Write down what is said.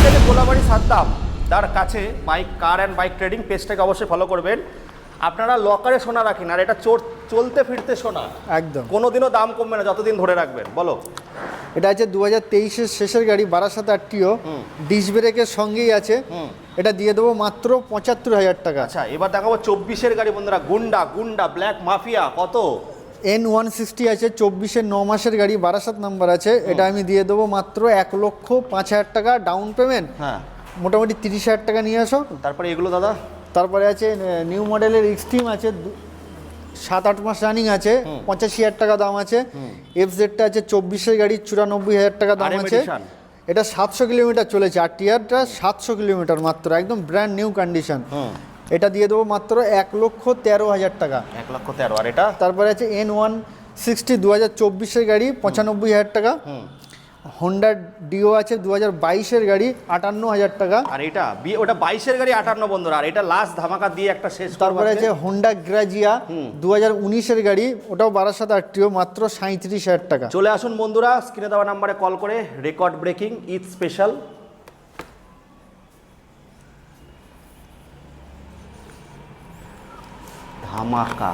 ঠিক আছে, কোলাবাড়ি সাদ্দাম তার কাছে bike car and bike trading পেজটাকে অবশ্যই ফলো করবেন। আপনারা লকারে সোনা রাখেন, আর এটা চলতে ফিরতে সোনা, একদম কোনোদিনও দাম কমবে না যতদিন ধরে রাখবেন। বলো। এটা আছে 2023-এর শেষের গাড়ি, বারাসাত আরটিও, ডিস্ক ব্রেকের সঙ্গেই আছে। এটা দিয়ে দেবো মাত্র 75,000 টাকা। আচ্ছা, এবার দেখাবো 24-এর গাড়ি বন্ধুরা, গুন্ডা ব্ল্যাক মাফিয়া। কত? N160 আছে, 24-এর 9 মাসের গাড়ি, বারাসাত নাম্বার আছে। এটা আমি দিয়ে দেবো মাত্র 1,05,000 টাকা ডাউন পেমেন্ট। হ্যাঁ, মোটামুটি 30,000 টাকা নিয়ে আসো। তারপরে এগুলো দাদা? তারপরে আছে নিউ মডেলের এক্সট্রিম আছে, 7-8 মাস রানিং আছে, 85,000 টাকা দাম আছে। এফজেডটা আছে 24-এর গাড়ি, 94,000 টাকা দাম আছে। এটা 700 কিলোমিটার চলেছে, আর টিয়ারটা 700 কিলোমিটার মাত্র, একদম ব্র্যান্ড নিউ কন্ডিশন। এটা দিয়ে দেবো মাত্র 1,13,000 টাকা। 1,13,000। আর এটা? তারপরে আছে N160 2024-এর গাড়ি, 95,000 টাকা। হোন্ডা ডিও আছে 2022-এর গাড়ি, 58,000 টাকা। আর এটা ওটা 22-এর গাড়ি 58 বন্ধুরা। আর এটা লাস্ট ধামাকা দিয়ে একটা শেষ। তারপরে আছে হোন্ডা গ্রাজিয়া 2019-এর গাড়ি, ওটাও বারাসাত আরটিও, মাত্র 37,000 টাকা। চলে আসুন বন্ধুরা, স্ক্রিনে দেওয়া নাম্বারে কল করে রেকর্ড ব্রেকিং ঈদ স্পেশাল ধামাকা